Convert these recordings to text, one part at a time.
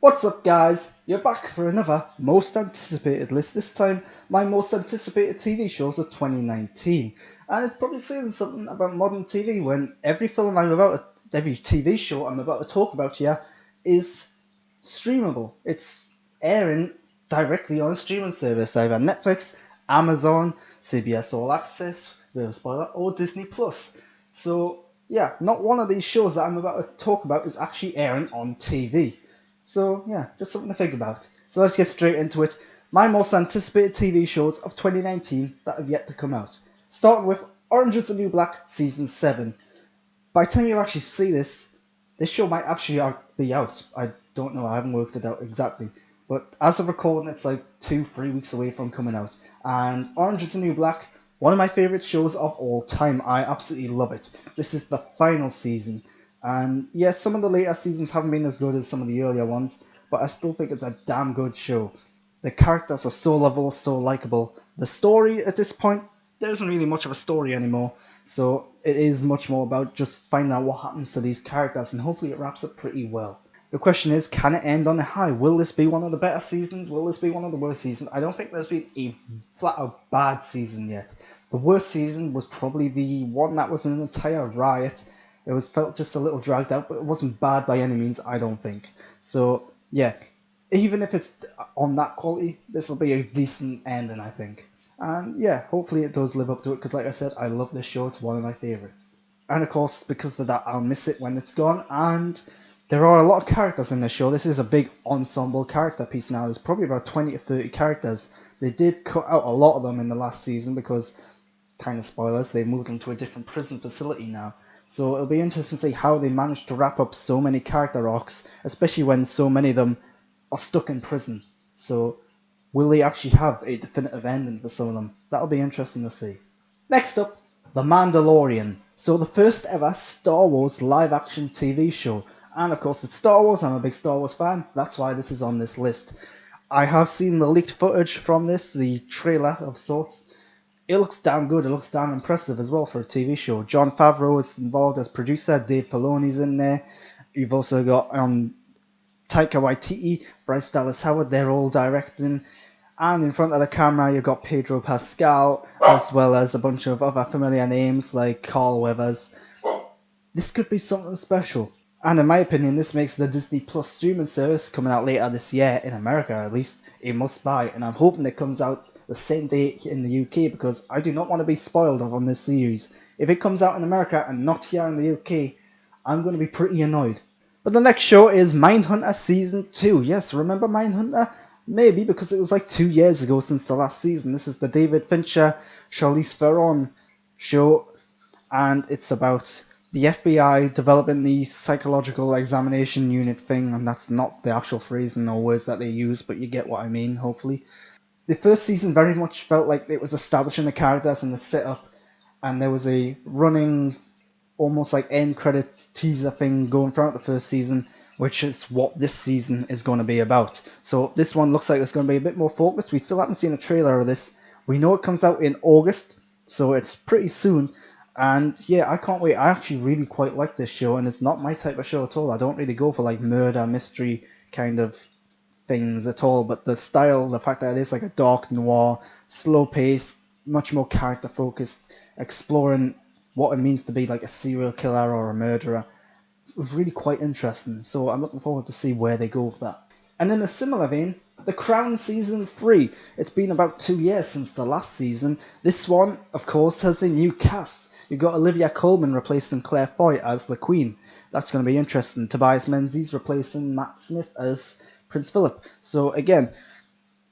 What's up, guys? You're back for another most anticipated list. This time, my most anticipated TV shows of 2019. And it's probably saying something about modern TV when every TV show I'm about to talk about here is streamable. It's airing directly on a streaming service, either Netflix, Amazon, CBS All Access, bit of a spoiler, or Disney Plus. So, yeah, not one of these shows that I'm about to talk about is actually airing on TV. So, yeah, just something to think about. So let's get straight into it. My most anticipated TV shows of 2019 that have yet to come out. Starting with Orange is the New Black Season 7. By the time you actually see this show might actually be out. I don't know, I haven't worked it out exactly. But as of recording, it's like 2-3 weeks away from coming out. And Orange is the New Black, one of my favourite shows of all time. I absolutely love it. This is the final season. And yes, some of the later seasons haven't been as good as some of the earlier ones, but I still think it's a damn good show. The characters are so lovable, so likable. The story at this point, there isn't really much of a story anymore, so it is much more about just finding out what happens to these characters, and hopefully it wraps up pretty well. The question is, can it end on a high? Will this be one of the better seasons? Will this be one of the worst seasons? I don't think there's been a flat out bad season yet. The worst season was probably the one that was an entire riot. It was felt just a little dragged out, but it wasn't bad by any means, I don't think. So, yeah, even if it's on that quality, this will be a decent ending, I think. And yeah, hopefully it does live up to it, because like I said, I love this show. It's one of my favourites. And of course, because of that, I'll miss it when it's gone. And there are a lot of characters in this show. This is a big ensemble character piece now. There's probably about 20 to 30 characters. They did cut out a lot of them in the last season because, kind of spoilers, they moved them to a different prison facility now. So it'll be interesting to see how they managed to wrap up so many character arcs, especially when so many of them are stuck in prison. So will they actually have a definitive ending for some of them? That'll be interesting to see. Next up, The Mandalorian. So the first ever Star Wars live action TV show. And of course it's Star Wars, I'm a big Star Wars fan, that's why this is on this list. I have seen the leaked footage from this, the trailer of sorts. It looks damn good, it looks damn impressive as well for a TV show. Jon Favreau is involved as producer, Dave Filoni's in there. You've also got Taika Waititi, Bryce Dallas Howard, they're all directing. And in front of the camera, you've got Pedro Pascal, as well as a bunch of other familiar names like Carl Weathers. This could be something special. And in my opinion, this makes the Disney Plus streaming service coming out later this year, in America at least, a must buy. And I'm hoping it comes out the same day in the UK, because I do not want to be spoiled on this series. If it comes out in America and not here in the UK, I'm going to be pretty annoyed. But the next show is Mindhunter Season 2. Yes, remember Mindhunter? Maybe, because it was like 2 years ago since the last season. This is the David Fincher, Charlize Theron show, and it's about the FBI developing the psychological examination unit thing, and that's not the actual phrasing or words that they use, but you get what I mean, hopefully. The first season very much felt like it was establishing the characters and the setup, and there was a running, almost like end credits teaser thing going throughout the first season, which is what this season is going to be about. So this one looks like it's going to be a bit more focused. We still haven't seen a trailer of this. We know it comes out in August, so it's pretty soon. And yeah, I can't wait. I actually really quite like this show, and it's not my type of show at all. I don't really go for like murder, mystery kind of things at all, but the style, the fact that it is like a dark noir, slow paced, much more character focused, exploring what it means to be like a serial killer or a murderer, it was really quite interesting. So I'm looking forward to see where they go with that. And in a similar vein, The Crown Season 3. It's been about 2 years since the last season. This one, of course, has a new cast. You've got Olivia Colman replacing Claire Foy as the Queen. That's going to be interesting. Tobias Menzies replacing Matt Smith as Prince Philip. So again,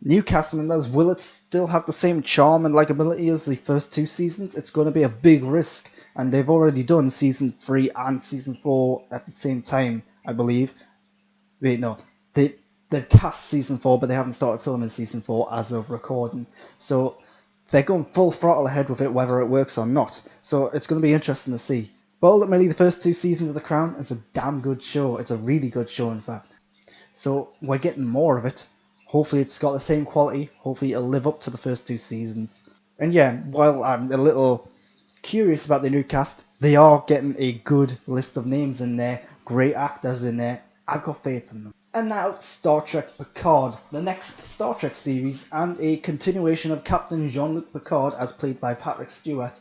new cast members. Will it still have the same charm and likability as the first 2 seasons? It's going to be a big risk, and they've already done Season 3 and Season 4 at the same time, I believe. Wait, no. They've cast Season 4, but they haven't started filming Season 4 as of recording. So they're going full throttle ahead with it, whether it works or not. So it's going to be interesting to see. But ultimately, the first 2 seasons of The Crown is a damn good show. It's a really good show, in fact. So we're getting more of it. Hopefully it's got the same quality. Hopefully it'll live up to the first 2 seasons. And yeah, while I'm a little curious about the new cast, they are getting a good list of names in there. Great actors in there. I've got faith in them. And now Star Trek Picard, the next Star Trek series and a continuation of Captain Jean-Luc Picard as played by Patrick Stewart.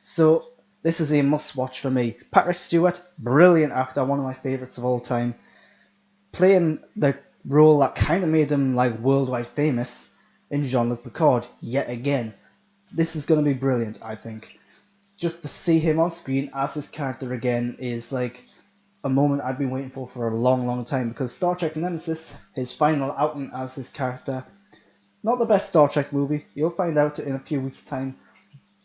So this is a must watch for me. Patrick Stewart, brilliant actor, one of my favourites of all time, playing the role that kind of made him like worldwide famous in Jean-Luc Picard yet again. This is going to be brilliant, I think. Just to see him on screen as his character again is like a moment I've been waiting for a long, long time, because Star Trek Nemesis, his final outing as this character, not the best Star Trek movie. You'll find out in a few weeks' time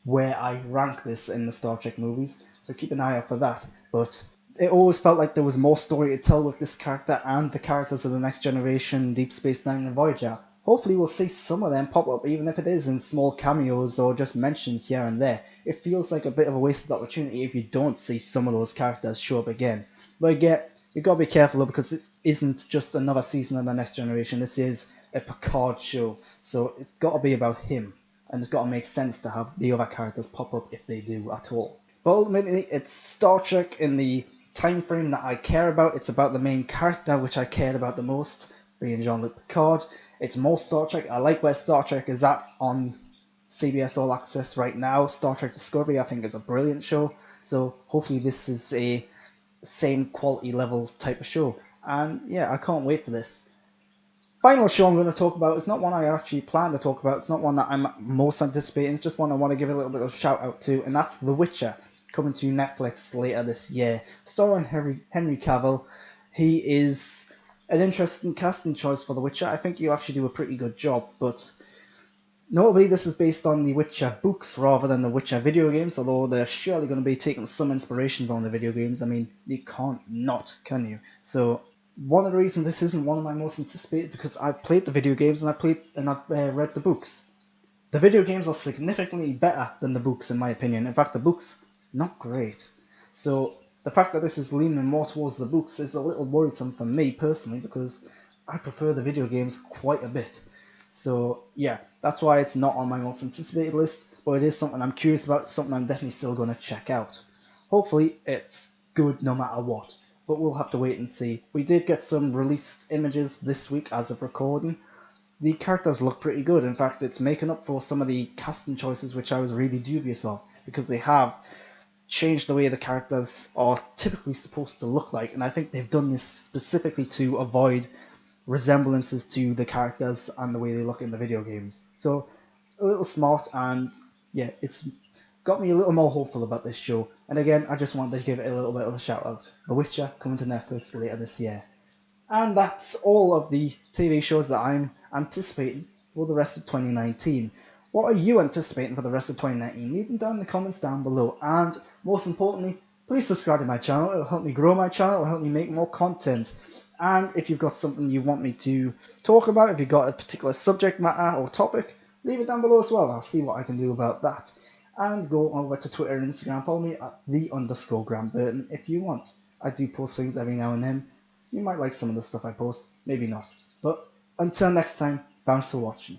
where I rank this in the Star Trek movies, so keep an eye out for that. But it always felt like there was more story to tell with this character and the characters of the Next Generation, Deep Space Nine and Voyager. Hopefully we'll see some of them pop up, even if it is in small cameos or just mentions here and there. It feels like a bit of a wasted opportunity if you don't see some of those characters show up again. But again, you've got to be careful though, because this isn't just another season of the Next Generation. This is a Picard show, so it's got to be about him, and it's got to make sense to have the other characters pop up if they do at all. But ultimately, it's Star Trek in the time frame that I care about. It's about the main character, which I cared about the most, being Jean-Luc Picard. It's more Star Trek. I like where Star Trek is at on CBS All Access right now. Star Trek Discovery, I think, is a brilliant show. So hopefully this is a same quality level type of show. And yeah, I can't wait for this. Final show I'm going to talk about is not one I actually plan to talk about. It's not one that I'm most anticipating. It's just one I want to give a little bit of a shout out to, and that's The Witcher, coming to Netflix later this year. Starring Henry Cavill. He is an interesting casting choice for The Witcher. I think he'll actually do a pretty good job, but notably this is based on the Witcher books rather than the Witcher video games, although they're surely going to be taking some inspiration from the video games. I mean, you can't not, can you? So one of the reasons this isn't one of my most anticipated, because I've played the video games and I've read the books. The video games are significantly better than the books in my opinion. In fact, the books, not great. So the fact that this is leaning more towards the books is a little worrisome for me personally, because I prefer the video games quite a bit. So yeah, that's why it's not on my most anticipated list, but it is something I'm curious about, something I'm definitely still going to check out. Hopefully it's good no matter what, but we'll have to wait and see. We did get some released images this week as of recording. The characters look pretty good. In fact, it's making up for some of the casting choices which I was really dubious of, because they have changed the way the characters are typically supposed to look like, and I think they've done this specifically to avoid resemblances to the characters and the way they look in the video games. So a little smart, and yeah, it's got me a little more hopeful about this show. And again, I just wanted to give it a little bit of a shout out. The Witcher coming to Netflix later this year. And that's all of the TV shows that I'm anticipating for the rest of 2019. What are you anticipating for the rest of 2019? Leave them down in the comments down below. And most importantly, please subscribe to my channel. It'll help me grow my channel. It'll help me make more content. And if you've got something you want me to talk about, if you've got a particular subject matter or topic, leave it down below as well. I'll see what I can do about that. And go over to Twitter and Instagram. Follow me at _GrantBurton if you want. I do post things every now and then. You might like some of the stuff I post, maybe not. But until next time, thanks for watching.